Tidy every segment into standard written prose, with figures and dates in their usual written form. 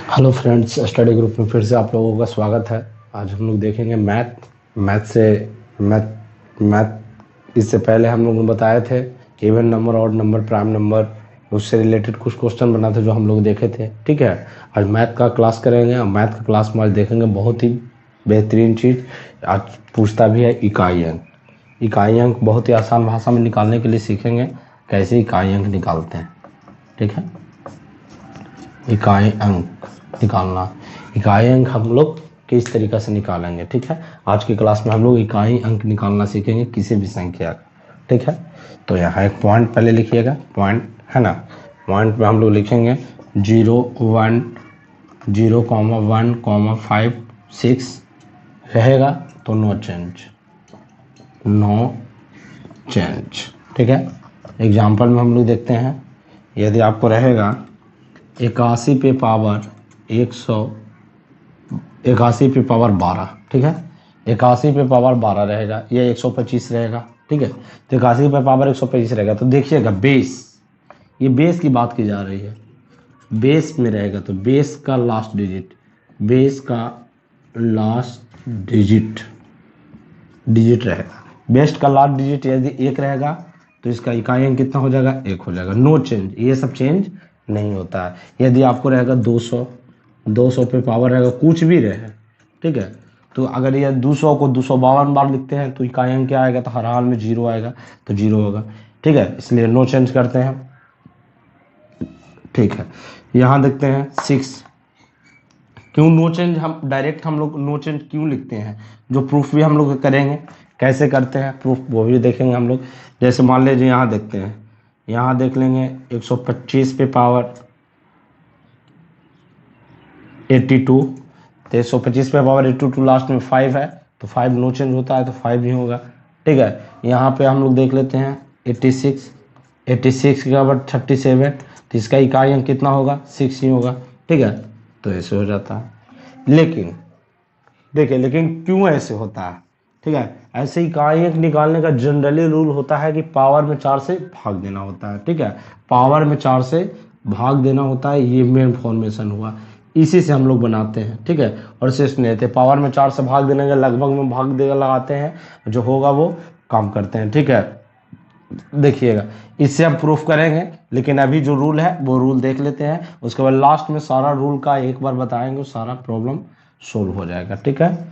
Hello friends, study group में फिर से आप लोगों का स्वागत है। आज हम लोग देखेंगे मैथ। इससे पहले हम लोगों ने बताए थे even number, odd number, prime number, उससे रिलेटेड कुछ क्वेश्चन बनाए थे जो हम लोग देखे थे। ठीक है, आज मैथ का क्लास करेंगे और मैथ का क्लास में आज देखेंगे बहुत ही बेहतरीन चीज़। आज पूछता भी है इकाई अंक। इकाई अंक बहुत ही आसान भाषा में निकालने के लिए सीखेंगे कैसे इकाई अंक निकालते हैं। ठीक है, इकाई अंक निकालना, इकाई अंक हम लोग किस तरीक़े से निकालेंगे। ठीक है, आज की क्लास में हम लोग इकाई अंक निकालना सीखेंगे किसी भी संख्या का। ठीक है, तो यहाँ एक पॉइंट पहले लिखिएगा, पॉइंट है ना। पॉइंट में हम लोग लिखेंगे 0 1 0 1 5 6 रहेगा तो नो चेंज। ठीक है, एग्जाम्पल में हम लोग देखते हैं, यदि आपको रहेगा 81 पे पावर 12। ठीक है, 81 पे पावर 12 रहेगा, ये 125 रहेगा। ठीक है, तो 81 पे पावर 125 रहेगा। तो देखिएगा बेस, ये बेस की बात की जा रही है। बेस में रहेगा तो बेस का लास्ट डिजिट रहेगा। बेस का लास्ट डिजिट यदि 1 रहेगा तो इसका इकाई अंक कितना हो जाएगा, 1 हो जाएगा। नो चेंज, ये सब चेंज नहीं होता है। यदि आपको रहेगा 200 पे पावर रहेगा, कुछ भी रहे, ठीक है, तो अगर ये 200 को 252 बार लिखते हैं तो इकाई अंक क्या आएगा, तो हर हाल में 0 आएगा, तो 0 होगा। ठीक है, इसलिए नो चेंज करते हैं। ठीक है, यहाँ देखते हैं 6, क्यों नो चेंज, हम डायरेक्ट हम लोग नो चेंज क्यों लिखते हैं, जो प्रूफ भी हम लोग करेंगे, कैसे करते हैं प्रूफ वो भी देखेंगे हम लोग। जैसे मान लीजिए यहाँ देखते हैं, यहाँ देख लेंगे 125 पे पावर 82, तो 125 पे पावर 82 लास्ट में 5 है, तो 5 नो चेंज होता है, तो 5 नहीं होगा। ठीक है, यहाँ पे हम लोग देख लेते हैं 86 के बाद 37, तो इसका इकाई अंक कितना होगा, 6 ही होगा। ठीक है, तो ऐसे हो जाता है। लेकिन देखिए, लेकिन क्यों ऐसे होता है। ठीक है, ऐसे इकाई अंक निकालने का जनरली रूल होता है कि पावर में 4 से भाग देना होता है। ठीक है, पावर में 4 से भाग देना होता है, ये मेन फॉर्मेशन हुआ, इसी से हम लोग बनाते हैं। ठीक है, और शेष नहीं थे, पावर में 4 से भाग देने के लगभग में भाग देगा लगाते हैं, जो होगा वो काम करते हैं। ठीक है, देखिएगा, इससे हम प्रूफ करेंगे, लेकिन अभी जो रूल है वो रूल देख लेते हैं, उसके बाद लास्ट में सारा रूल का एक बार बताएंगे, सारा प्रॉब्लम सोल्व हो जाएगा। ठीक है,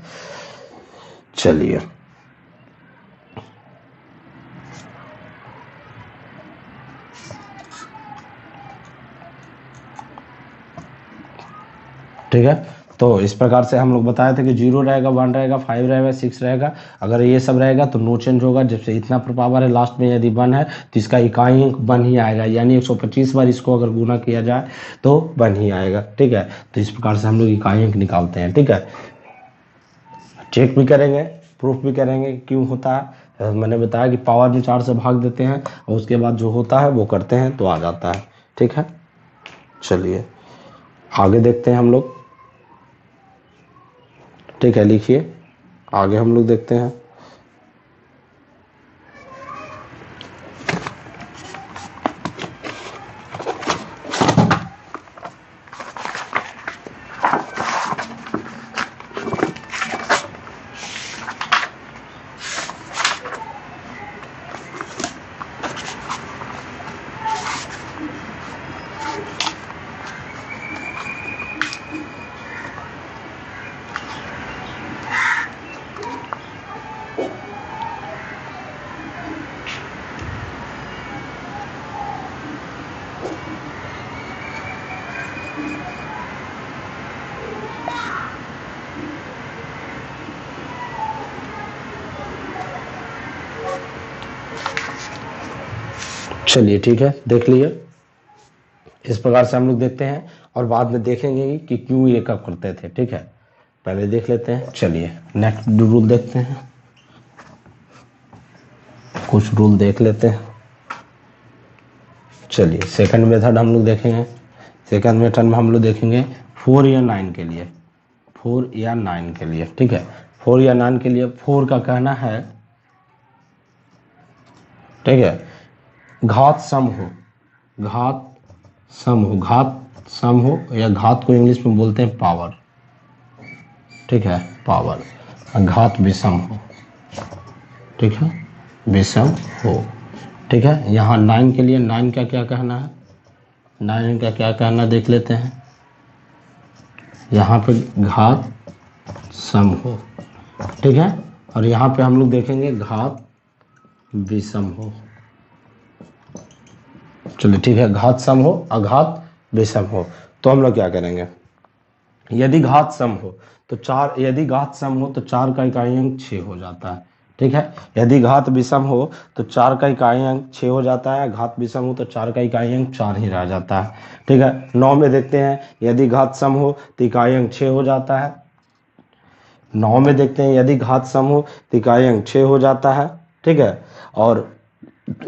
चलिए ठीक है, तो इस प्रकार से हम लोग बताए थे कि 0 रहेगा, 1 रहेगा, 5 रहेगा, 6 रहेगा। अगर ये सब रहेगा तो नो चेंज होगा। जब से इतना पावर है, लास्ट में यदि 1 है तो इसका इकाई अंक 1 ही आएगा, यानी 125 बार इसको अगर गुना किया जाए तो 1 ही आएगा। ठीक है, तो इस प्रकार से हम लोग इकाई अंक निकालते हैं। ठीक है, चेक भी करेंगे, प्रूफ भी करेंगे क्यों होता है। मैंने बताया कि पावर में 4 से भाग देते हैं और उसके बाद जो होता है वो करते हैं तो आ जाता है। ठीक है, चलिए आगे देखते हैं हम लोग। ठीक है, लिखिए, आगे हम लोग देखते हैं। चलिए ठीक है, देख लिए, इस प्रकार से हम लोग देखते हैं और बाद में देखेंगे कि क्यों ये कब करते थे। ठीक है, पहले देख लेते हैं। चलिए नेक्स्ट रूल देखते हैं, कुछ रूल देख लेते हैं। चलिए सेकंड मेथड हम लोग देखेंगे। सेकंड मेथड में हम लोग देखेंगे 4 या 9 के लिए, 4 या 9 के लिए। ठीक है, 4 या 9 के लिए 4 का कहना है, ठीक है, घात सम हो, घात सम हो, या घात को इंग्लिश में बोलते हैं पावर, ठीक है, पावर, घात विषम हो, ठीक है, विषम हो, ठीक है। यहाँ 9 के लिए 9 का क्या कहना है, 9 का क्या कहना देख लेते हैं। यहाँ पे घात सम हो, ठीक है, और यहाँ पे हम लोग देखेंगे घात विषम हो। चलिए ठीक है, घात सम हो, अघात विषम हो, तो हम लोग क्या करेंगे, यदि घात सम हो तो 4, यदि घात सम हो तो 4 का इकाई अंक 6 हो जाता है, ठीक है। यदि घात विषम हो तो 4 का इकाई अंक 6 हो जाता है, घात विषम हो तो 4 का इकाई अंक 4 ही रह जाता है, ठीक है। 9 में देखते हैं, यदि घात सम हो तो इकाई अंक 6 हो जाता है। 9 में देखते हैं, यदि घात सम हो तो इकाई अंक 6 हो जाता है, ठीक है। और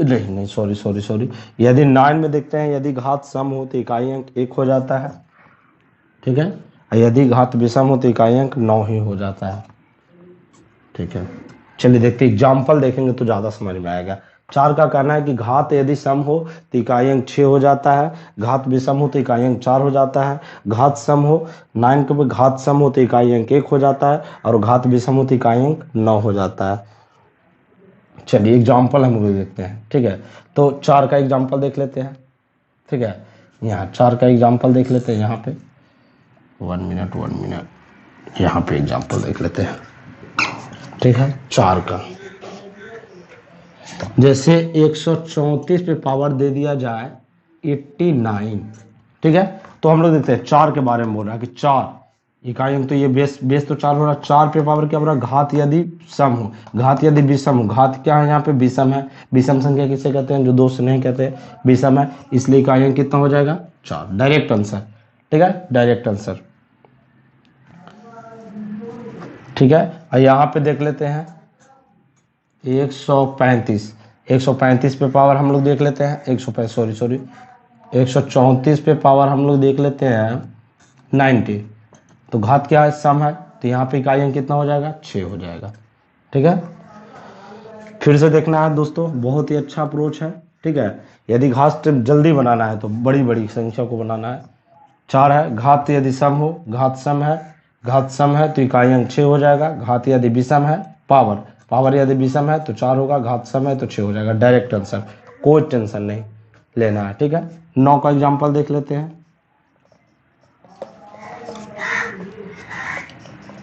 नहीं सॉरी, यदि 9 में देखते हैं, यदि घात सम हो तो इकाई अंक 1 हो जाता है, ठीक है। यदि घात विषम हो तो इकाई अंक 9 ही हो जाता है, ठीक है। चलिए देखते हैं, एग्जाम्पल देखेंगे तो ज़्यादा समझ में आएगा। 4 का कहना है कि घात यदि सम हो तो इकाई अंक 6 हो जाता है, घात विषम हो तो इकाई अंक 4 हो जाता है, घात सम हो 9 के घात सम हो तो इकाई अंक 1 हो जाता है, और घात विषम हो तो इकाई अंक 9 हो जाता है। चलिए एग्जाम्पल हम लोग देखते हैं, ठीक है। तो 4 का एग्जाम्पल देख लेते हैं, ठीक है। यहाँ 4 का एग्जाम्पल देख लेते हैं, यहाँ पे 1 मिनट, यहाँ पे एग्जाम्पल देख लेते हैं, ठीक है। 4 का जैसे 134 पे पावर दे दिया जाए 89, ठीक है। तो हम लोग देखते हैं 4 के बारे में बोल रहा है कि 4 इकाई अंक, तो ये बेस तो 4 हो रहा है, 4 पे पावर क्या हो रहा है, घात यदि सम हो, घात यदि विषम हो, घात क्या है यहाँ पे विषम है, विषम संख्या किसे कहते हैं, जो 2 से नहीं कहते, विषम है, इसलिए इकाई अंक कितना हो जाएगा, 4, डायरेक्ट आंसर, ठीक है, डायरेक्ट आंसर, ठीक है। और यहाँ पे देख लेते हैं 135 पे पावर हम लोग देख लेते हैं 134 पे पावर हम लोग देख लेते हैं 90, तो घात क्या है, सम है, तो यहाँ पे इकाई अंक कितना हो जाएगा, 6 हो जाएगा, ठीक है। फिर से देखना है दोस्तों, बहुत ही अच्छा अप्रोच है, ठीक है। यदि घात जल्दी बनाना है तो बड़ी बड़ी संख्या को बनाना है। 4 है, घात यदि सम हो, घात सम है, घात सम है तो इकाई अंक 6 हो जाएगा, घात यदि विषम है, पावर यदि विषम है तो 4 होगा, घात सम है तो 6 हो जाएगा, डायरेक्ट आंसर, कोई टेंशन नहीं लेना है, ठीक है। 9 का एग्जांपल देख लेते हैं।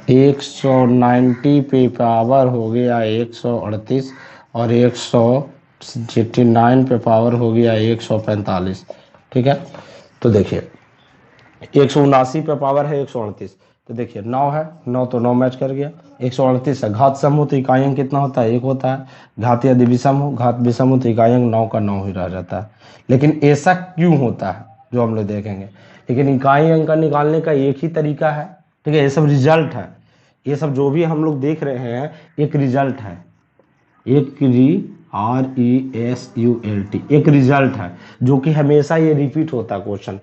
190 पे पावर हो गया 138, और 169 पे पावर हो गया 145, ठीक है। तो देखिए 179 पे पावर है 138, तो देखिए 9 है, 9 तो 9 मैच कर गया, 138 है, घात सम हो तो इकाई अंक कितना होता है, 1 होता है, घात यदि विषम हो, घात विषम हो तो इकाई अंक 9 का 9 ही रह जाता है। लेकिन ऐसा क्यों होता है जो हम लोग देखेंगे, लेकिन इकाई अंक का निकालने का एक ही तरीका है, ठीक है। ये सब रिजल्ट है, ये सब जो भी हम लोग देख रहे हैं एक रिजल्ट है, एक RESULT, एक रिजल्ट है, जो कि हमेशा ये रिपीट होता है, क्वेश्चन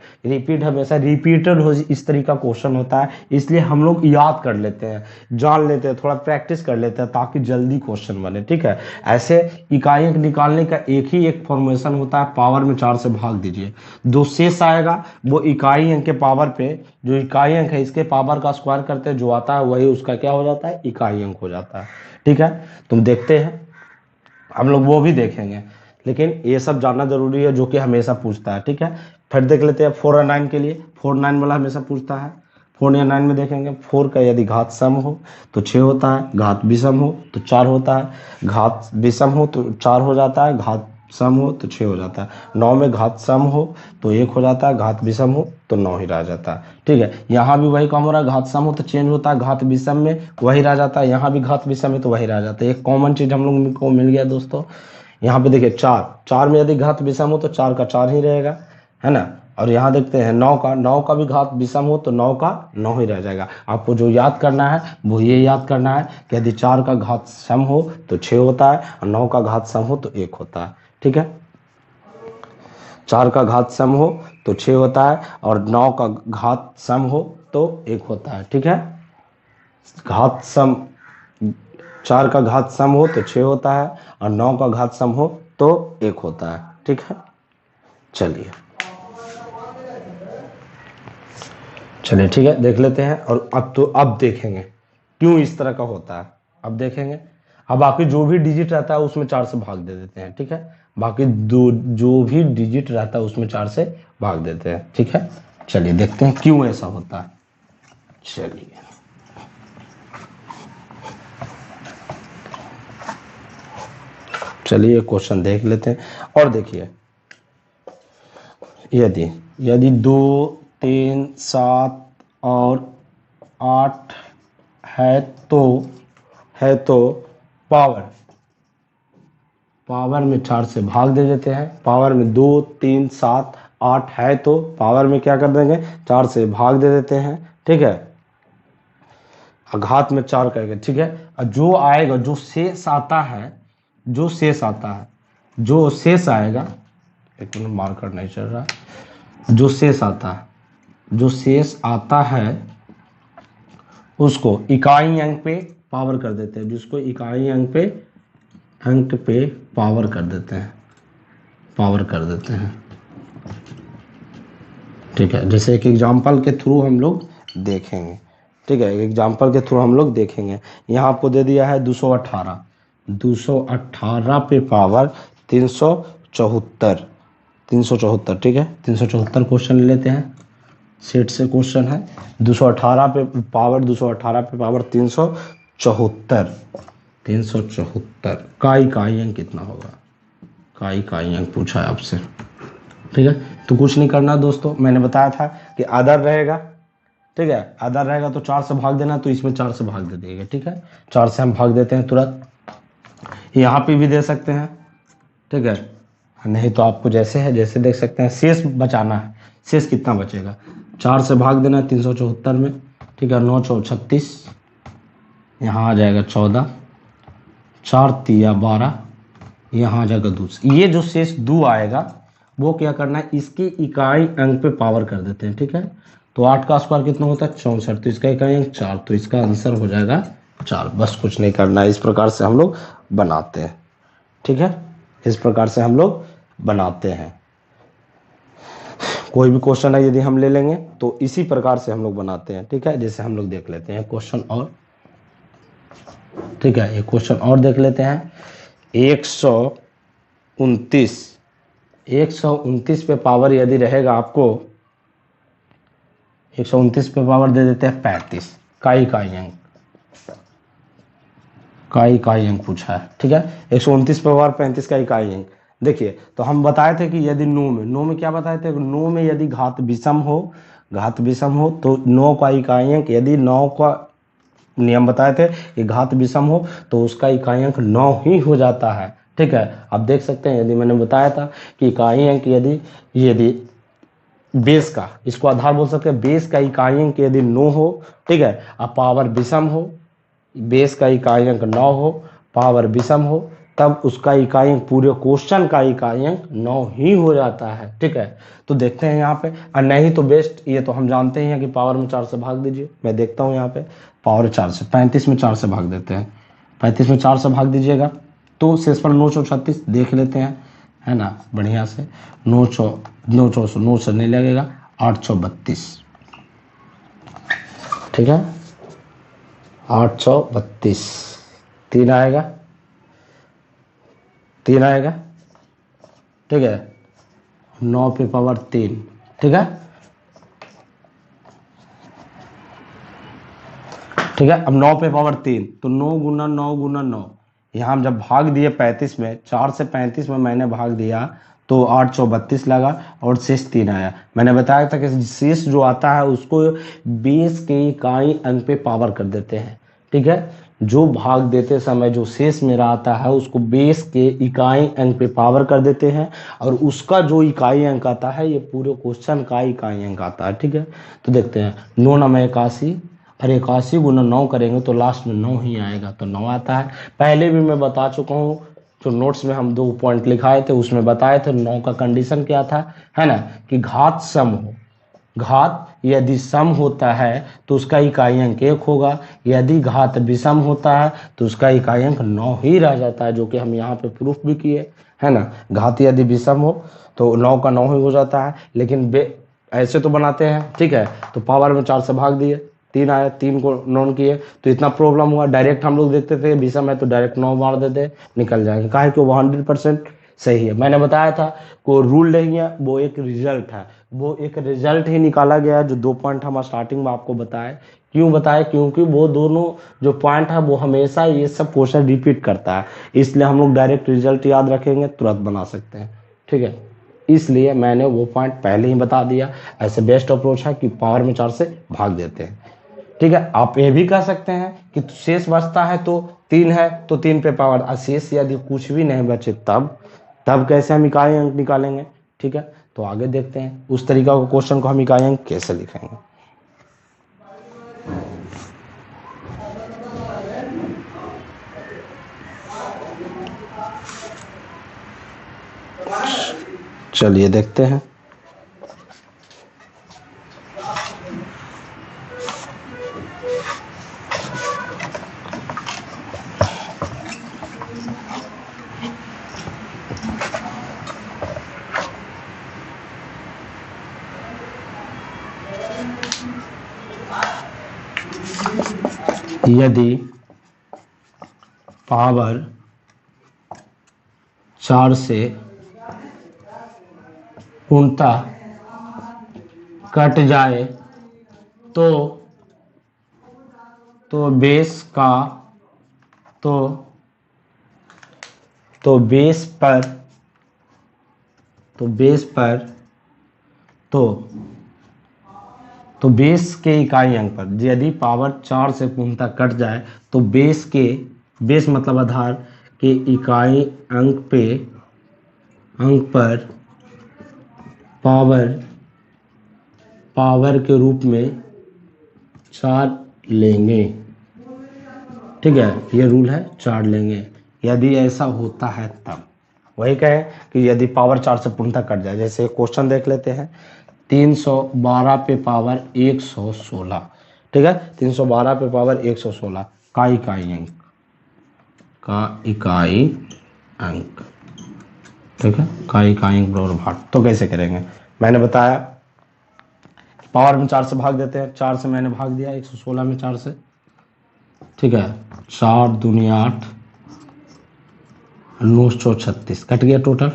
हमेशा रिपीटेड हो, इस तरीका क्वेश्चन होता है, इसलिए हम लोग याद कर लेते हैं, जान लेते हैं, थोड़ा प्रैक्टिस कर लेते हैं ताकि जल्दी क्वेश्चन बने, ठीक है। ऐसे इकाई अंक निकालने का एक फॉर्मेशन होता है, पावर में 4 से भाग दीजिए, जो शेष आएगा वो इकाई अंक के पावर पे, जो इकाई अंक है इसके पावर का स्क्वायर करते हैं, जो आता है वही उसका क्या हो जाता है, इकाई अंक हो जाता है, ठीक है। तुम देखते हैं, हम लोग वो भी देखेंगे, लेकिन ये सब जानना जरूरी है जो कि हमेशा पूछता है, ठीक है। फिर देख लेते हैं 4 और 9 के लिए, 4 9 वाला हमेशा पूछता है। 4 या 9 में देखेंगे, 4 का यदि घात सम हो तो 6 होता है, घात विषम हो तो 4 होता है, घात विषम हो तो 4 हो जाता है, घात सम हो तो 6 हो जाता है। 9 में घात सम हो तो 1 हो जाता है, घात विषम हो तो 9 ही रह जाता है, ठीक है। यहाँ भी वही काम हो रहा है, घात सम हो तो चेंज होता है, घात विषम में वही रह जाता है, यहाँ भी घात विषम में तो वही रह जाता है। एक कॉमन चीज हम लोग को मिल गया दोस्तों, यहाँ पे देखिए 4 में यदि घात विषम हो तो 4 का 4 ही रहेगा, है ना। और यहाँ देखते हैं 9 का भी घात विषम हो तो 9 का 9 ही रह जाएगा। आपको जो याद करना है वो ये याद करना है कि यदि 4 का घात सम हो तो 6 होता है, और 9 का घात सम हो तो 1 होता है, ठीक है। 4 का घात सम हो तो 6 होता है, और 9 का घात सम हो तो 1 होता है, ठीक है। घात सम 4 का घात सम हो तो 6 होता है, और 9 का घात सम हो तो 1 होता है, ठीक है। चलिए चलिए ठीक है, देख लेते हैं। और अब देखेंगे क्यों इस तरह का होता है, अब देखेंगे। अब बाकी जो भी डिजिट रहता है उसमें 4 से भाग दे देते हैं, ठीक है। बाकी जो भी डिजिट रहता है उसमें 4 से भाग देते हैं, ठीक है। चलिए देखते हैं क्यों ऐसा होता है। चलिए क्वेश्चन देख लेते हैं। और देखिए, यदि 2, 3, 7 और 8 है तो पावर में 4 से भाग दे देते हैं। पावर में 2, 3, 7, 8 है तो पावर में क्या कर देंगे, 4 से भाग दे देते हैं, ठीक है। घात में 4 करके, ठीक है। और जो आएगा, जो शेष आता है, जो शेष आएगा, एक मिनट मार्कर नहीं चल रहा, जो शेष आता है उसको इकाई अंक पे पावर कर देते हैं, जिसको इकाई अंक पे पावर कर देते हैं, ठीक है। जैसे एक एग्जांपल के थ्रू हम लोग देखेंगे, ठीक है। एग्जांपल के थ्रू हम लोग देखेंगे। यहाँ आपको दे दिया है 218 पे पावर 374, ठीक है। 374 क्वेश्चन ले लेते हैं, सेट से क्वेश्चन है। 218 पे पावर 374 का इकाई अंक कितना होगा, का इकाई अंक पूछा है आपसे, ठीक है। तो कुछ नहीं करना दोस्तों, मैंने बताया था कि आदर रहेगा, ठीक है। आदर रहेगा तो 4 से भाग देना, तो इसमें 4 से भाग दे देंगे, ठीक है। 4 से हम भाग देते हैं तुरंत। यहाँ पे भी दे सकते हैं, ठीक है। नहीं तो आपको जैसे देख सकते हैं, शेष बचाना है। शेष कितना बचेगा, 4 से भाग देना है 374 में, ठीक है। 9 4 36, यहाँ आ जाएगा 14, 4 3 12, यहाँ आ जाएगा 2। ये जो शेष 2 आएगा वो क्या करना है, इसकी इकाई अंक पे पावर कर देते हैं, ठीक है। तो 8 का स्क्वायर कितना होता है, 64, तो इसका इकाई अंक 4, तो इसका आंसर हो जाएगा 4। बस कुछ नहीं करना है, इस प्रकार से हम लोग बनाते हैं, ठीक है। इस प्रकार से हम लोग बनाते हैं। कोई भी क्वेश्चन है यदि हम ले लेंगे तो इसी प्रकार से हम लोग बनाते हैं, ठीक है। जैसे हम लोग देख लेते हैं क्वेश्चन और, ठीक है। एक क्वेश्चन और देख लेते हैं। 129 पे पावर यदि रहेगा आपको, 129 पे पावर दे देते हैं 35 का इकाई अंक पूछा है, ठीक है। 129 पे पावर 35 का इकाई अंक। देखिए, तो हम बताए थे कि यदि 9 में क्या बताए थे, 9 में यदि घात विषम हो तो 9 का इकाई अंक, यदि 9 का नियम बताए थे कि घात विषम हो तो उसका इकाई अंक 9 ही हो जाता है, ठीक है। आप देख सकते हैं, यदि मैंने बताया था कि इकाई अंक यदि बेस का, इसको आधार बोल सकते हैं, बेस का इकाई अंक यदि 9 हो, ठीक है, अब पावर विषम हो, बेस का इकाई अंक 9 हो, पावर विषम हो, तब उसका इकाई अंक, पूरे क्वेश्चन का इकाई अंक 9 ही हो जाता है, ठीक है। तो देखते हैं यहाँ पे, और नहीं तो बेस्ट, ये तो हम जानते हैं कि पावर में 4 से भाग दीजिए। मैं देखता हूँ यहाँ पे, पावर 4 से 35 में 4 से भाग देते हैं। 35 में 4 से भाग दीजिएगा तो शेषफल 9 4 36 देख लेते हैं, है ना, बढ़िया से। 9 से नहीं लगेगा, 8 6 32, ठीक है। 8 6 32, 3 आएगा, ठीक है। 9 पे पावर 3, ठीक है। अब 9 पे पावर 3, तो 9 गुना 9, यहाँ हम जब भाग दिए 35 में, 4 से 35 में मैंने भाग दिया तो 8 32 लगा और शेष 3 आया। मैंने बताया था कि शेष जो आता है उसको बेस के इकाई अंक पे पावर कर देते हैं, ठीक है। जो भाग देते समय जो शेष मेरा आता है उसको बेस के इकाई अंक पे पावर कर देते हैं, और उसका जो इकाई अंक आता है ये पूरे क्वेश्चन का इकाई अंक आता है, ठीक है। तो देखते हैं, 9 9 81, और 81 गुना 9 करेंगे तो लास्ट में 9 ही आएगा, तो 9 आता है। पहले भी मैं बता चुका हूँ, जो नोट्स में हम 2 पॉइंट लिखाए थे उसमें बताए थे 9 का कंडीशन क्या था, है ना, कि घात सम हो। घात यदि सम होता है तो उसका इकाई अंक 1 होगा, यदि घात विषम होता है तो उसका इकाई अंक 9 ही रह जाता है, जो कि हम यहाँ पे प्रूफ भी किए, है ना। घात यदि विषम हो तो 9 का 9 ही हो जाता है, लेकिन ऐसे तो बनाते हैं, ठीक है। तो पावर में 4 से भाग दिए, 3 आया, 3 को नॉन किए, तो इतना प्रॉब्लम हुआ। डायरेक्ट हम लोग देखते थे विषम है तो डायरेक्ट 9 मार देते, निकल जाएंगे, काहे कि वो 100% सही है। मैंने बताया था कोई रूल नहीं है, वो एक रिजल्ट है, वो एक रिजल्ट ही निकाला गया जो 2 पॉइंट हम स्टार्टिंग में आपको बताए। क्यों बताए? क्योंकि वो दोनों जो पॉइंट है वो हमेशा ये सब क्वेश्चन रिपीट करता है, इसलिए हम लोग डायरेक्ट रिजल्ट याद रखेंगे, तुरंत बना सकते हैं, ठीक है। इसलिए मैंने वो पॉइंट पहले ही बता दिया। ऐसे बेस्ट अप्रोच है कि पावर में 4 से भाग देते हैं, ठीक है। आप ये भी कह सकते हैं कि शेष बचता है तो 3 है तो 3 पे पावर, शेष यदि कुछ भी नहीं बचे तब कैसे हम इकाई अंक निकालेंगे, ठीक है। तो आगे देखते हैं उस तरीका का क्वेश्चन को हम इकाई अंक कैसे लिखेंगे। चलिए देखते हैं। यदि पावर 4 से पूर्णतः कट जाए तो बेस का तो बेस बेस के इकाई अंक पर, यदि पावर 4 से पूर्णतः कट जाए तो बेस मतलब आधार के इकाई अंक पर पावर के रूप में 4 लेंगे, ठीक है। ये रूल है, 4 लेंगे यदि ऐसा होता है तब। वही कहे कि यदि पावर 4 से पूर्णतः कट जाए, जैसे क्वेश्चन देख लेते हैं। 312 पे पावर 116, ठीक है। 312 पे पावर 116 का इकाई अंक, ठीक है। का इकाई अंक बराबर भाग। तो कैसे करेंगे? मैंने बताया पावर में 4 से भाग देते हैं, 4 से मैंने भाग दिया 116 में 4 से, ठीक है। 4 दूनी 8, 936 कट गया टोटल।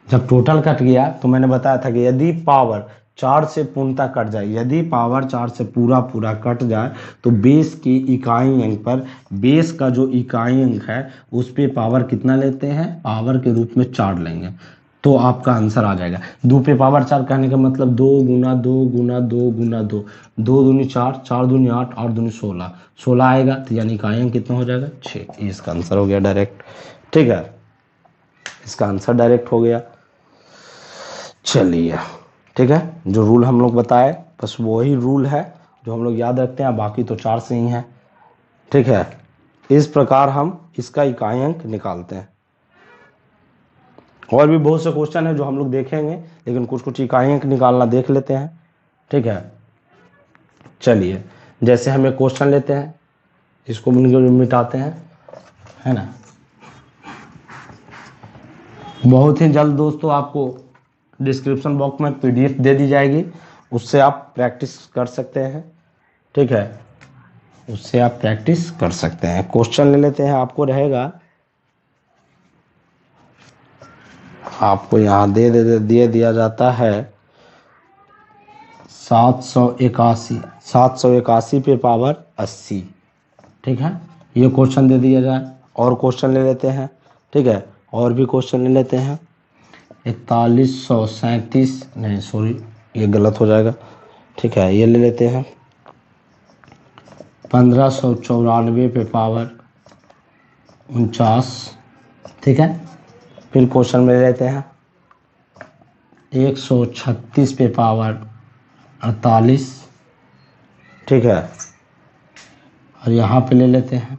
जब टोटल कट गया तो मैंने बताया था कि यदि पावर 4 से पूर्णतः कट जाए, यदि पावर 4 से पूरा कट जाए तो बेस की इकाई अंक पर, बेस का जो इकाई अंक है उस पे पावर कितना लेते हैं? पावर के रूप में 4 लेंगे, तो आपका आंसर आ जाएगा। 2 पे पावर 4 कहने का मतलब 2 गुना 2 गुना 2 गुना 2, 2 दूनी 4, 4 दूनी 8, 8 दूनी 16, 16 आएगा, तो यानी इकाई अंक कितना हो जाएगा? 6। इसका आंसर हो गया डायरेक्ट, ठीक है। इसका आंसर डायरेक्ट हो गया। चलिए, ठीक है। जो रूल हम लोग बताए बस वही रूल है जो हम लोग याद रखते हैं, बाकी तो 4 से ही है, ठीक है। इस प्रकार हम इसका इकाई अंक निकालते हैं। और भी बहुत से क्वेश्चन है जो हम लोग देखेंगे, लेकिन कुछ इकाई अंक निकालना देख लेते हैं, ठीक है। चलिए, जैसे हम एक क्वेश्चन लेते हैं, इसको मिटाते हैं, है ना। बहुत ही जल्द दोस्तों आपको डिस्क्रिप्शन बॉक्स में पीडीएफ दे दी जाएगी, उससे आप प्रैक्टिस कर सकते हैं, ठीक है। उससे आप प्रैक्टिस कर सकते हैं। क्वेश्चन ले लेते हैं, आपको रहेगा, आपको यहाँ दे दिया जाता है 781 पे पावर 80, ठीक है। ये क्वेश्चन दे दिया जाए। और क्वेश्चन ले लेते हैं, ठीक है। और भी क्वेश्चन ले लेते हैं। 4137, नहीं सॉरी ये गलत हो जाएगा, ठीक है। ये ले लेते हैं 1594 पे पावर 49, ठीक है। फिर क्वेश्चन में ले लेते हैं 136 पे पावर 48, ठीक है। और यहाँ पे ले लेते हैं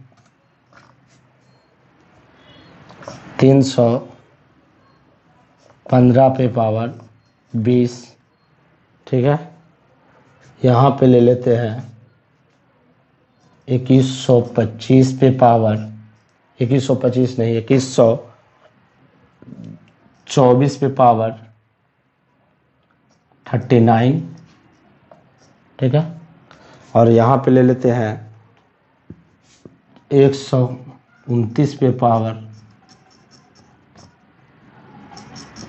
315 पे पावर 20, ठीक है। यहाँ पे ले लेते हैं 2125 पे पावर 2125 नहीं 2124 पे पावर 39, ठीक है। और यहाँ पे ले लेते हैं 129 पे पावर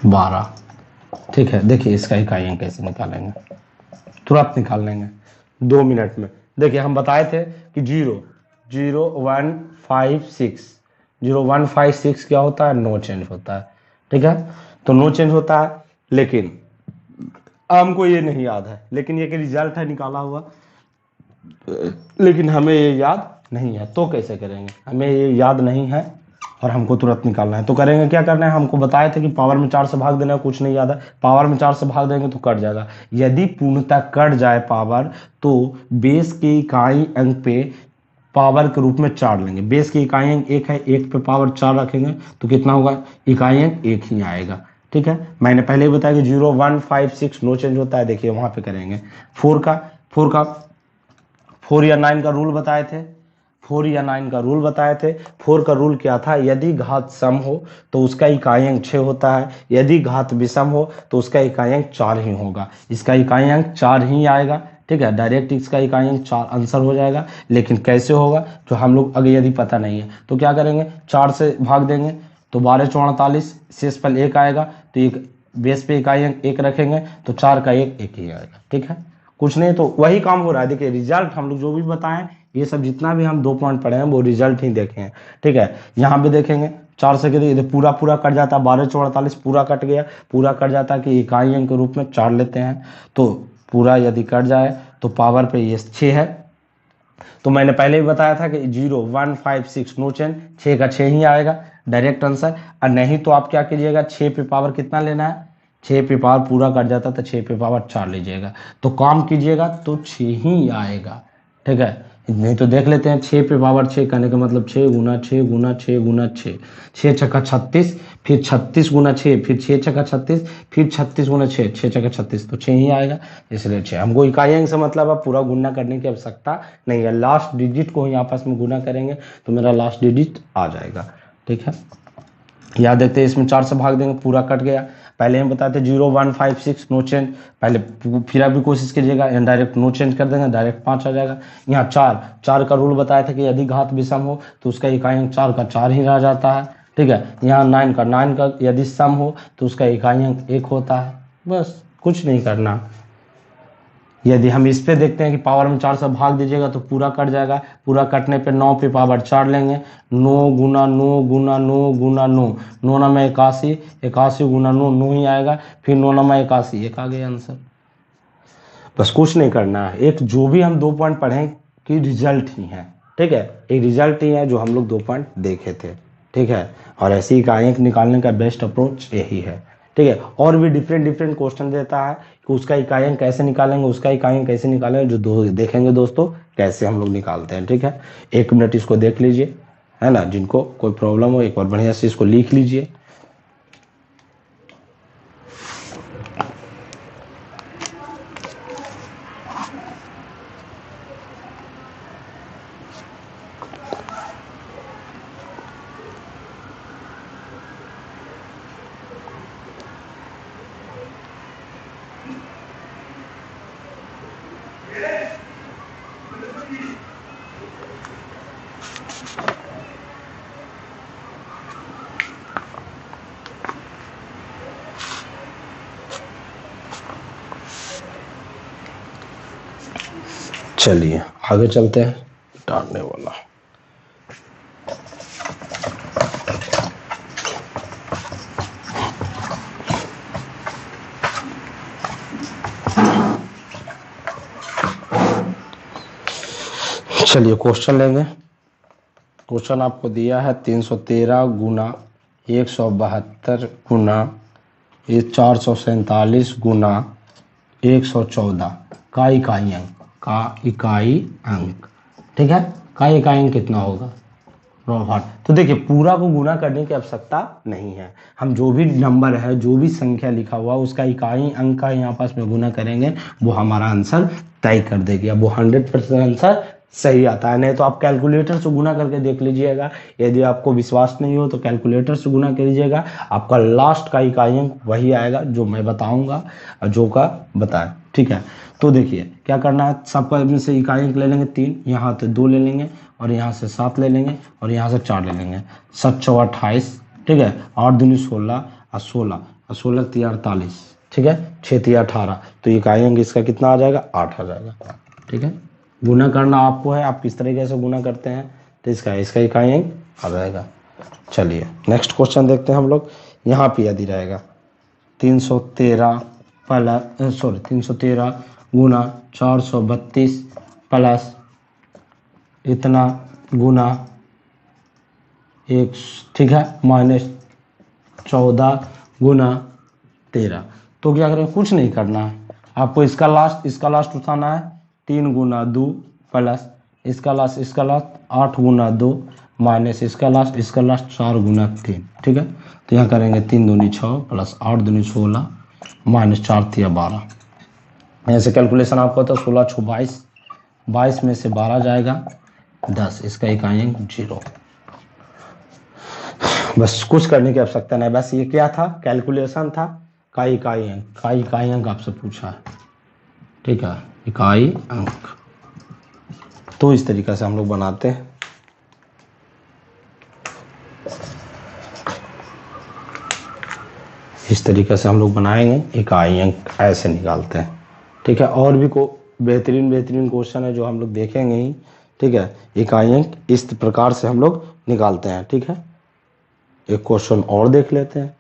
12। ठीक है, देखिए इसका इकाई अंक कैसे निकालेंगे, तुरंत निकाल लेंगे 2 मिनट में। देखिए हम बताए थे कि 0156 क्या होता है, नो चेंज होता है। ठीक है, तो नो चेंज होता है, लेकिन हमको ये नहीं याद है, लेकिन ये कि रिजल्ट है निकाला हुआ, लेकिन हमें ये याद नहीं है। तो कैसे करेंगे, हमें ये याद नहीं है और हमको तुरंत निकालना है, तो करेंगे क्या करना है, हमको बताए थे कि पावर में 4 से भाग देना है, कुछ नहीं याद है, पावर में 4 से भाग देंगे तो कट जाएगा। यदि पूर्णतः कट जाए पावर, तो बेस के इकाई अंक पे पावर के रूप में 4 लेंगे। बेस की इकाई अंक 1 है, 1 पे पावर 4 रखेंगे तो कितना होगा, इकाई अंक 1 ही आएगा। ठीक है, मैंने पहले ही बताया कि 0 1 5 6 नो चेंज होता है। देखिए वहां पे करेंगे 4 या 9 का रूल बताए थे, 4 या 9 का रूल बताए थे। 4 का रूल क्या था, यदि घात सम हो तो उसका इकाई अंक 6 होता है, यदि घात विषम हो तो उसका इकाई अंक 4 ही होगा। इसका इकाई अंक 4 ही आएगा। ठीक है, डायरेक्ट इसका इकाई अंक 4 आंसर हो जाएगा। लेकिन कैसे होगा, जो हम लोग अगर यदि पता नहीं है तो क्या करेंगे, 4 से भाग देंगे तो 12 × 48, शेष पर 1 आएगा, तो एक बेस पे इकाई अंक 1 रखेंगे तो 4 का 1 1 ही आएगा। ठीक है, कुछ नहीं, तो वही काम हो रहा है। देखिए रिजल्ट हम लोग जो भी बताएं, ये सब जितना भी हम 2 पॉइंट पढ़े हैं वो रिजल्ट ही देखे हैं। ठीक है, यहाँ पे देखेंगे 4 से देखिए पूरा कट जाता है, 12 × 48 पूरा कट गया, पूरा कट जाता है कि इकाई अंक के रूप में 4 लेते हैं, तो पूरा यदि कट जाए तो पावर पे ये 6 है। तो मैंने पहले ही बताया था कि 0 1 5 6 नो चेंज, 6 का 6 ही आएगा डायरेक्ट आंसर। और नहीं तो आप क्या कीजिएगा, 6 पे पावर कितना लेना है, 6 पे पावर पूरा कट जाता तो 6 पे पावर 4 लीजिएगा, तो काम कीजिएगा तो 6 ही आएगा। ठीक है, नहीं तो देख लेते हैं 6 पे पावर 6 करने का मतलब 6 गुना 6 गुना 6 गुना 6, 6 छक्का 36, फिर 36 गुना 6, फिर 6 छक्का 36, फिर 36 गुना 6, 6 छक्का 36, तो 6 ही आएगा, इसलिए 6। हमको इकाई अंक से मतलब है, पूरा गुना करने की आवश्यकता नहीं है, लास्ट डिजिट को ही आपस में गुना करेंगे तो मेरा लास्ट डिजिट आ जाएगा। ठीक है, याद देखते हैं, इसमें 4 से भाग देंगे, पूरा कट गया। पहले हम बताते 0 1 5 6 नो चेंज, पहले फिर भी कोशिश कीजिएगा, डायरेक्ट नो चेंज कर देंगे, डायरेक्ट 5 आ जाएगा। यहाँ 4 का रूल बताया था कि यदि घात विषम हो तो उसका इकाई अंक 4 का 4 ही रह जाता है। ठीक है, यहाँ 9 का यदि सम हो तो उसका इकाई अंक 1 होता है। बस कुछ नहीं करना। यदि हम इस पे देखते हैं कि पावर में 4 से भाग दीजिएगा तो पूरा कट जाएगा, पूरा कटने पे 9 पे पावर 4 लेंगे, 9 गुना 9 गुना 9 गुना 9, 9 9 81, 81 गुना 9 9 ही आएगा, फिर 9 9 81, 1 आ गया आंसर। बस कुछ नहीं करना है, एक जो भी हम 2 पॉइंट पढ़ें कि रिजल्ट ही है। ठीक है, एक रिजल्ट ही है जो हम लोग 2 पॉइंट देखे थे। ठीक है, और ऐसी इकाई अंक निकालने का बेस्ट अप्रोच यही है। ठीक है, और भी डिफरेंट क्वेश्चन देता है कि उसका इकाई अंक कैसे निकालेंगे, उसका इकाई अंक कैसे निकालेंगे, जो देखेंगे दोस्तों कैसे हम लोग निकालते हैं। ठीक है, 1 मिनट इसको देख लीजिए, है ना, जिनको कोई प्रॉब्लम हो एक बार बढ़िया से इसको लिख लीजिए। चलिए आगे चलते हैं, डालने वाला चलिए क्वेश्चन लेंगे। क्वेश्चन आपको दिया है 313 गुना 172 गुना 447 गुना 114 का इकाई अंक। ठीक है, का इकाई अंक कितना होगा, तो देखिए पूरा को गुना करने की आवश्यकता नहीं है, हम जो भी नंबर है, जो भी संख्या लिखा हुआ उसका इकाई अंक का यहाँ पास में गुना करेंगे, वो हमारा आंसर तय कर देगी, वो 100% आंसर सही आता है, नहीं तो आप कैलकुलेटर से गुना करके देख लीजिएगा। यदि आपको विश्वास नहीं हो तो कैलकुलेटर से गुना कीजिएगा, आपका लास्ट का इकाई अंक वही आएगा जो मैं बताऊंगा और जो का बताए। ठीक है, तो देखिए क्या करना है, सबका में से इकाई अंक ले लेंगे 3, यहाँ से 2 ले लेंगे और यहाँ से 7 ले लेंगे और यहाँ से 4 ले लेंगे। 7 चौक 28, ठीक है, 8 दूनी 16 और 16 और 16 तिया 48, ठीक है, 6 तिया 18, तो इकाई अंक इसका कितना आ जाएगा, 8 आ जाएगा। ठीक है, गुना करना आपको है, आप किस तरीके से गुना करते हैं तो इसका इकाई अंक आ जाएगा। चलिए नेक्स्ट क्वेश्चन देखते हैं हम लोग। यहाँ पे यदि रहेगा 313 गुना 432 प्लस इतना गुना 1, ठीक है, माइनस 14 गुना 13, तो क्या करें, कुछ नहीं करना है आपको, इसका लास्ट उठाना है 3 गुना 2 प्लस इसका लास्ट 8 गुना 2 माइनस इसका लास्ट 4 गुना 3, ठीक है, तो यहाँ करेंगे 3 दूनी 6 प्लस 8 दूनी 16 माइनस 4 तिया 12। ऐसे कैलकुलेशन आपको होता है 16 6 22, 22 में से 12 जाएगा 10, इसका इकाई अंक 0। बस कुछ करने की आवश्यकता नहीं, बस ये क्या था, कैलकुलेशन था का इकाई अंक आपसे पूछा है। ठीक है, इकाई अंक, तो इस तरीके से हम लोग बनाते हैं। इस तरीके से हम लोग बनाएंगे, इकाई अंक ऐसे निकालते हैं। ठीक है, और भी बेहतरीन क्वेश्चन है जो हम लोग देखेंगे ही। ठीक है, इकाई अंक इस प्रकार से हम लोग निकालते हैं। ठीक है, एक क्वेश्चन और देख लेते हैं।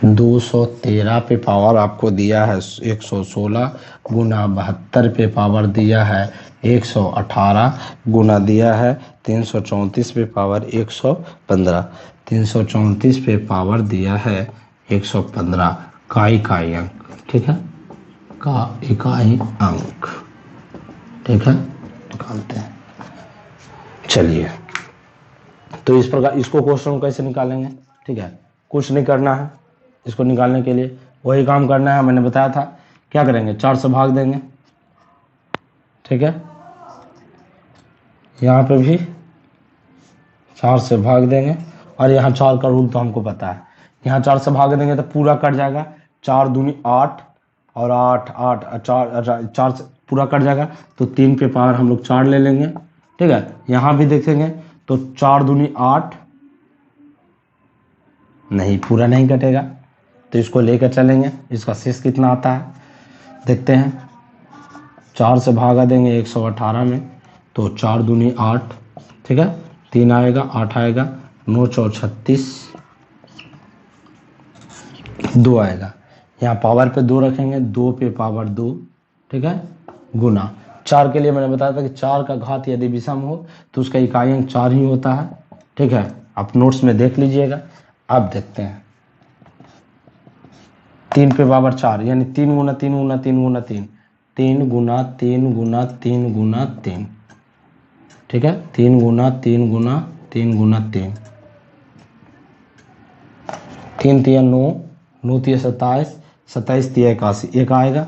दो 213 पे पावर आपको दिया है 116 गुना 72 पे पावर दिया है 118 गुना दिया है 334 पे पावर 115, 334 पे पावर दिया है 115 का इकाई अंक। ठीक है, का इकाई अंक। ठीक है, निकालते हैं। चलिए, तो इस प्रकार इसको क्वेश्चन कैसे निकालेंगे। ठीक है, कुछ नहीं करना है, इसको निकालने के लिए वही काम करना है, मैंने बताया था। क्या करेंगे, 4 से भाग देंगे। ठीक है, यहाँ पे भी 4 से भाग देंगे और यहाँ 4 का रूल तो हमको पता है, यहाँ 4 से भाग देंगे तो पूरा कट जाएगा, 4 दूनी 8 और 8 4 से पूरा कट जाएगा, तो 3 पे पावर हम लोग 4 ले लेंगे। ठीक है, यहाँ भी देखेंगे तो 4 दूनी 8, नहीं पूरा नहीं कटेगा, तो इसको लेकर चलेंगे। इसका शेष कितना आता है देखते हैं। 4 से भागा देंगे 118 में, तो 4 दूनी 8, ठीक है, 3 आएगा 8 आएगा, 9 4 36, 2 आएगा। यहाँ पावर पे 2 रखेंगे, 2 पे पावर 2, ठीक है, गुना 4 के लिए मैंने बताया था कि 4 का घात यदि विषम हो तो उसका इकाई अंक 4 ही होता है। ठीक है, आप नोट्स में देख लीजिएगा। अब देखते हैं 3 पे पावर 4 यानी 3 गुना 3 गुना 3 गुना 3, 3 गुना 3 गुना 3 गुना 3, ठीक है, 3 गुना 3 गुना 3 गुना 3, 3 तिया 9, 9 तिया 27, 27 तिया 81, 1 आएगा।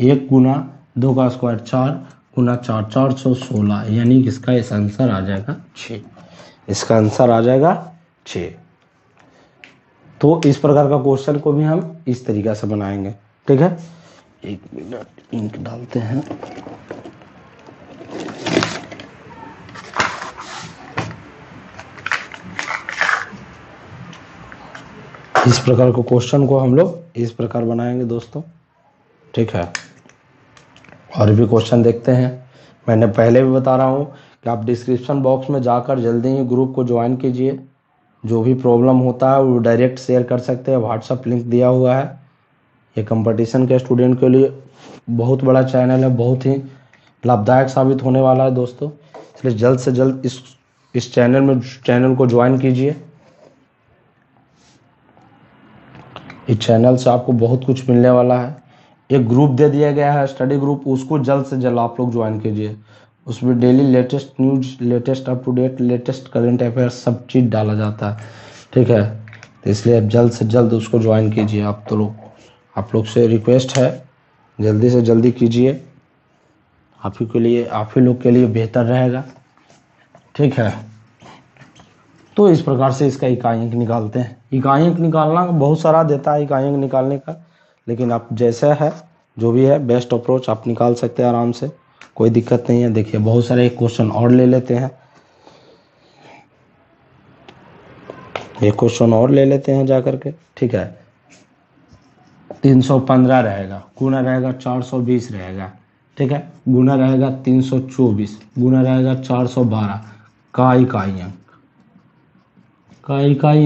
1 गुना 2 का स्क्वायर 4 गुना 4, 416, यानी इसका इस आंसर आ जाएगा 6। इसका आंसर आ जाएगा 6। तो इस प्रकार का क्वेश्चन को भी हम इस तरीका से बनाएंगे। ठीक है, 1 मिनट इंक डालते हैं। इस प्रकार के क्वेश्चन को हम लोग इस प्रकार बनाएंगे दोस्तों। ठीक है, और भी क्वेश्चन देखते हैं। मैंने पहले भी बता रहा हूँ कि आप डिस्क्रिप्शन बॉक्स में जाकर जल्दी ही ग्रुप को ज्वाइन कीजिए। जो भी प्रॉब्लम होता है वो डायरेक्ट शेयर कर सकते हैं, व्हाट्सएप लिंक दिया हुआ है। ये कंपटीशन के स्टूडेंट के लिए बहुत बड़ा चैनल है, बहुत ही लाभदायक साबित होने वाला है दोस्तों, इसलिए जल्द से जल्द इस चैनल को ज्वाइन कीजिए। इस चैनल से आपको बहुत कुछ मिलने वाला है। एक ग्रुप दे दिया गया है, स्टडी ग्रुप, उसको जल्द से जल्द आप लोग ज्वाइन कीजिए। उसमें daily latest news, latest up to date, latest current affairs सब चीज़ डाला जाता है, ठीक है। तो इसलिए आप जल्द से जल्द उसको ज्वाइन कीजिए। आप लोग से रिक्वेस्ट है, जल्दी से जल्दी कीजिए, आप ही लोग के लिए बेहतर रहेगा, ठीक है। तो इस प्रकार से इसका इकाई अंक निकालते हैं। इकाई अंक निकालना बहुत सारा देता है इकाई अंक निकालने का, लेकिन आप जैसा है जो भी है बेस्ट अप्रोच आप निकाल सकते हैं आराम से, कोई दिक्कत नहीं है। देखिए बहुत सारे एक क्वेश्चन और ले लेते हैं, एक क्वेश्चन और ले लेते हैं जा करके, ठीक है। 315 रहेगा, गुना रहेगा 420 रहेगा, ठीक है, गुना रहेगा 324, गुना रहेगा 412 का इकाई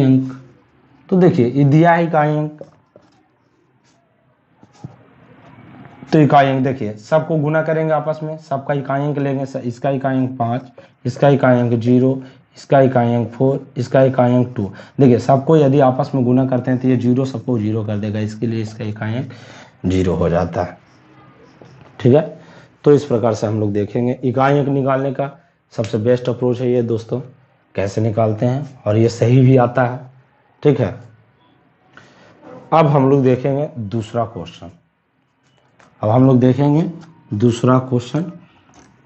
अंक। तो देखिए ये दिया है इकाई अंक, तो इकाई अंक देखिए सबको गुना करेंगे आपस में, सबका इकाई अंक लेंगे। इसका इकाई अंक 5, इसका इकाई अंक 0, इसका इकाई अंक 4, इसका इकाई अंक 2। देखिए सबको यदि आपस में गुना करते हैं तो ये 0 सबको 0 कर देगा, इसके लिए इसका इकाई अंक 0 हो जाता है, ठीक है। तो इस प्रकार से हम लोग देखेंगे इकाई अंक निकालने का सबसे बेस्ट अप्रोच है ये दोस्तों, कैसे निकालते हैं, और ये सही भी आता है, ठीक है। अब हम लोग देखेंगे दूसरा क्वेश्चन,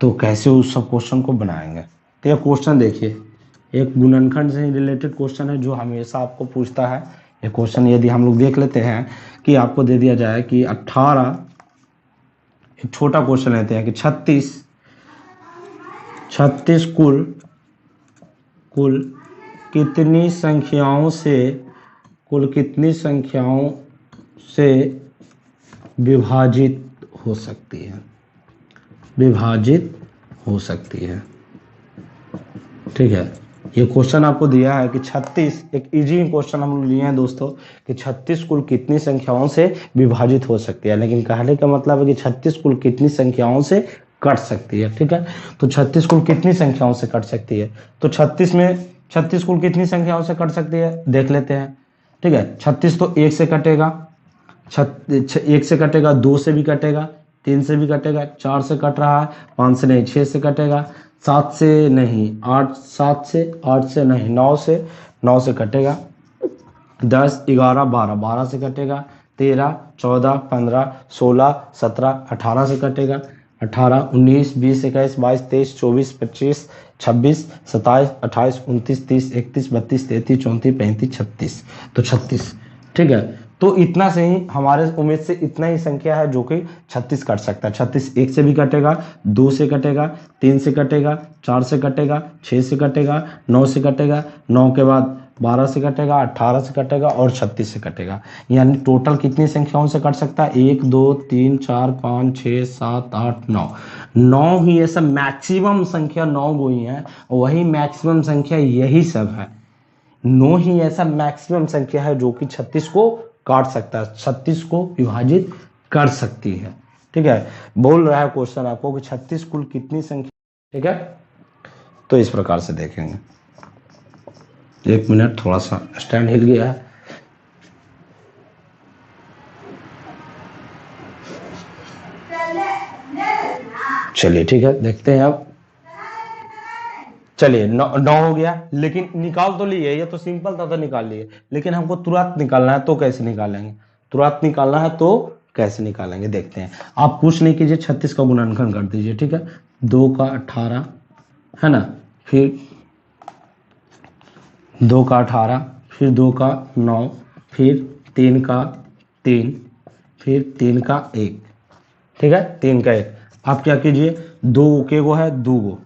तो कैसे उस सब क्वेश्चन को बनाएंगे। तो ये क्वेश्चन देखिए, एक गुणनखंड से रिलेटेड क्वेश्चन है जो हमेशा आपको पूछता है। ये क्वेश्चन यदि हम लोग देख लेते हैं कि आपको दे दिया जाए कि 18, एक छोटा क्वेश्चन लेते हैं कि 36 कुल कितनी संख्याओं से विभाजित हो सकती है, ठीक है। ये क्वेश्चन आपको दिया है कि 36, एक इजी क्वेश्चन हम लोग लिए हैं दोस्तों कि 36 कुल कितनी संख्याओं से विभाजित हो सकती है, लेकिन कहने का मतलब है कि 36 कुल कितनी संख्याओं से कट सकती है, ठीक है। तो 36 कुल कितनी संख्याओं से कट सकती है, तो 36 कुल कितनी संख्याओं से कट सकती है देख लेते हैं, ठीक है। 36 तो 1 से कटेगा, 1 से कटेगा, 2 से भी कटेगा, 3 से भी कटेगा, 4 से कट रहा है, 5 से नहीं, 6 से कटेगा, 7 से नहीं, 8 से नहीं, 9 से कटेगा, 10 11 12 से कटेगा, 13 14 15 16 17 18 से कटेगा, 18 19 20 21 22 23 24 25 26 27 28 29 30 31 32 33 34 35 36, तो 36, ठीक है। तो इतना से ही हमारे उम्मीद से इतना ही संख्या है जो कि 36 कट सकता है। 36 1 से भी कटेगा, 2 से कटेगा, 3 से कटेगा, 4 से कटेगा, 6 से कटेगा, 9 से कटेगा, 9 के बाद 12 से कटेगा, 18 से कटेगा और 36 से कटेगा। यानी टोटल कितनी संख्याओं से कट सकता है, 1 2 3 4 5 6 7 8 9, 9 ही ऐसा मैक्सिमम संख्या 9 गो ही है, वही मैक्सिमम संख्या यही सब है। 9 ही ऐसा मैक्सिमम संख्या है जो कि 36 को काट सकता है, 36 को विभाजित कर सकती है, ठीक है। बोल रहा है क्वेश्चन आपको कि 36 कुल कितनी संख्या, ठीक है। तो इस प्रकार से देखेंगे, 1 मिनट थोड़ा सा स्टैंड हिल गया है, चलिए ठीक है, देखते हैं अब। चलिए 9 हो गया, लेकिन निकाल तो लिए, ये तो सिंपल था तो निकाल लिए, लेकिन हमको तुरंत निकालना है तो कैसे निकालेंगे, देखते हैं। आप कुछ नहीं कीजिए, 36 का गुणनखंड कर दीजिए, ठीक है। 2 का 18 है ना, फिर 2 का 18, फिर 2 का 9, फिर 3 का 3, फिर 3 का 1, ठीक है, 3 का 1। आप क्या कीजिए, 2 के गो है 2 गो,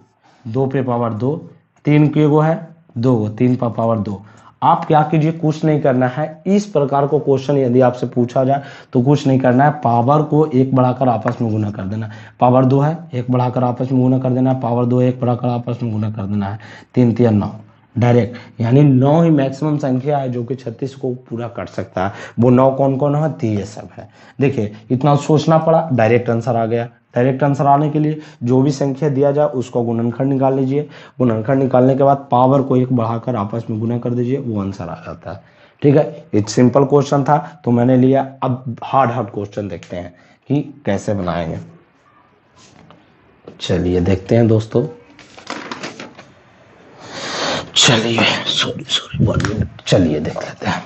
2 पे पावर 2, 3 के गो है 2 गो, 3 पे पावर 2। आप क्या कीजिए, कुछ नहीं करना है। इस प्रकार को क्वेश्चन यदि आपसे पूछा जाए तो कुछ नहीं करना है, पावर को 1 बढ़ाकर आपस में गुना कर देना। पावर 2 है, 1 बढ़ाकर आपस में गुना कर देना है, पावर 2 1 बढ़ाकर आपस में गुना कर देना है, 3 3 9 डायरेक्ट। यानी 9 ही मैक्सिमम संख्या है जो कि 36 को पूरा कर सकता है। वो 9 कौन कौन है, तो ये सब है। देखिए इतना सोचना पड़ा, डायरेक्ट आंसर आ गया। डायरेक्ट आंसर आने के लिए जो भी संख्या दिया जाए उसका गुणनखंड निकाल लीजिए, गुणनखंड निकालने के बाद पावर को 1 बढ़ाकर आपस में गुना कर दीजिए, वो आंसर आ जाता है, ठीक है। एक सिंपल क्वेश्चन था तो मैंने लिया। अब हार्ड क्वेश्चन देखते हैं कि कैसे बनाएंगे। चलिए देखते हैं दोस्तों, चलिए सॉरी 1 मिनट, चलिए देख लेते हैं।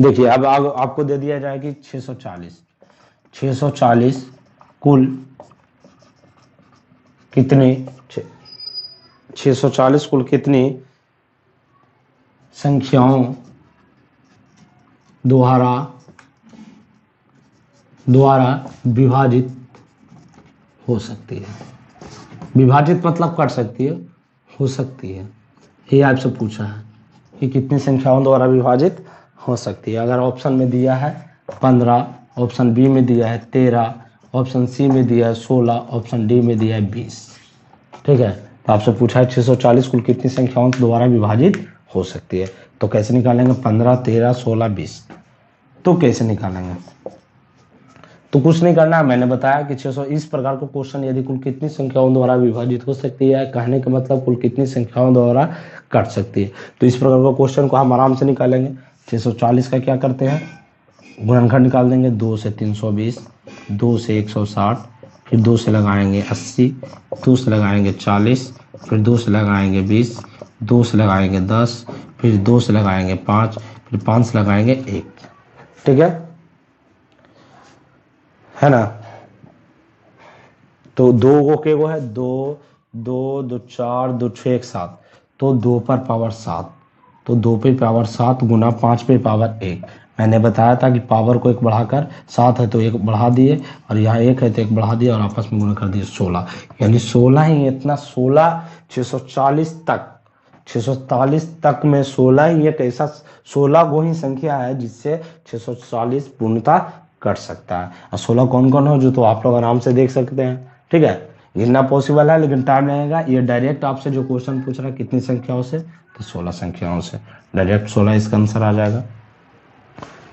देखिए अब आपको दे दिया जाए कि 640 कुल कितनी 640 कुल कितनी संख्याओं द्वारा विभाजित हो सकती है। विभाजित मतलब कर सकती है, हो सकती है, ये आपसे पूछा है कि कितनी संख्याओं द्वारा विभाजित हो सकती है। अगर ऑप्शन में दिया है 15, ऑप्शन बी में दिया है 13, ऑप्शन सी में दिया है 16, ऑप्शन डी में दिया है 20। ठीक है, तो आपसे पूछा है 640 कुल कितनी संख्याओं द्वारा विभाजित हो सकती है। तो कैसे निकालेंगे? 15, 13, 16, 20। तो कैसे निकालेंगे? तो कुछ नहीं करना है, मैंने बताया कि 600 इस प्रकार का क्वेश्चन यदि कुल कितनी संख्याओं द्वारा विभाजित हो सकती है, कहने का मतलब कुल कितनी संख्याओं द्वारा कट सकती है, तो इस प्रकार का क्वेश्चन को हम आराम से निकालेंगे। 640 का क्या करते हैं, गुणनखंड निकाल देंगे। 2 से 320, 2 से 160, फिर 2 से लगाएंगे 80, 2 से लगाएंगे 40, फिर 2 से लगाएंगे 20, 2 से लगाएंगे 10, फिर 2 से लगाएंगे 5, फिर 5 से लगाएंगे 1। ठीक है ना। तो 2 को के वो है 2 2 2 4 2 6 1 7, तो 2 पर पावर 7, तो 2 पे पावर 7 गुना 5 पे पावर 1। मैंने बताया था कि पावर को 1 बढ़ाकर 7 है तो 1 बढ़ा दिए, और यहाँ 1 है तो 1 बढ़ा दिया, और आपस में गुना कर दिए 16, यानी 16 ही इतना 16 640 तक 640 तक में 16 ही एक ऐसा 16 वो ही संख्या है जिससे 640 पूर्णतः कर सकता है। और 16 कौन कौन हो जो तो आप लोग आराम से देख सकते हैं। ठीक है, गिनना पॉसिबल है लेकिन टाइम लगेगा। ये डायरेक्ट आपसे जो क्वेश्चन पूछ रहा है कितनी संख्याओं से, तो 16 संख्याओं से, डायरेक्ट 16 इसका आंसर आ जाएगा।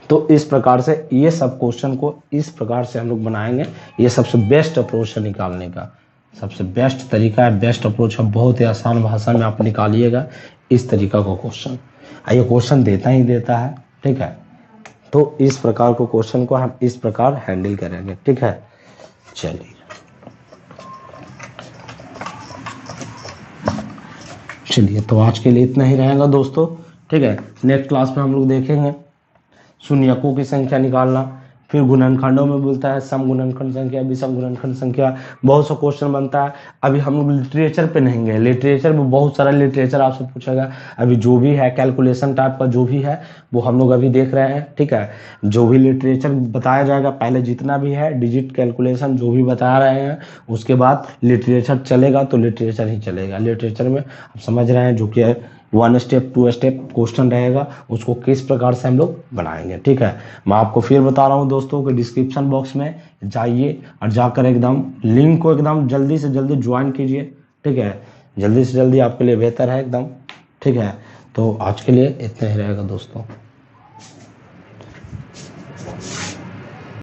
तो इस प्रकार से ये सब क्वेश्चन को इस प्रकार से हम लोग बनाएंगे। ये सबसे बेस्ट अप्रोच है निकालने का, सबसे बेस्ट तरीका है, बेस्ट अप्रोच है। बहुत ही आसान भाषा में आप निकालिएगा इस तरीका का क्वेश्चन। ये क्वेश्चन देता ही देता है। ठीक है, तो इस प्रकार को क्वेश्चन को हम इस प्रकार हैंडल करेंगे। ठीक है, चलिए तो आज के लिए इतना ही रहेगा दोस्तों। ठीक है, नेक्स्ट क्लास में हम लोग देखेंगे शून्यकों की संख्या निकालना, फिर गुणनखंडों में बोलता है सम गुणनखंड संख्या, विषम गुणनखंड संख्या, बहुत सा क्वेश्चन बनता है। अभी हम लोग लिटरेचर पे नहीं गए, लिटरेचर में बहुत सारा लिटरेचर आपसे पूछेगा। अभी जो भी है कैलकुलेशन टाइप का जो भी है वो हम लोग अभी देख रहे हैं। ठीक है, जो भी लिटरेचर बताया जाएगा पहले जितना भी है डिजिट कैलकुलेशन जो भी बता रहे हैं, उसके बाद लिटरेचर चलेगा तो लिटरेचर ही चलेगा। लिटरेचर में आप समझ रहे हैं जो कि 1 स्टेप 2 स्टेप क्वेश्चन रहेगा, उसको किस प्रकार से हम लोग बनाएंगे। ठीक है, मैं आपको फिर बता रहा हूँ दोस्तों कि डिस्क्रिप्शन बॉक्स में जाइए और जाकर एकदम लिंक को एकदम जल्दी से जल्दी ज्वाइन कीजिए। ठीक है, जल्दी से जल्दी आपके लिए बेहतर है एकदम। ठीक है, तो आज के लिए इतना ही रहेगा दोस्तों।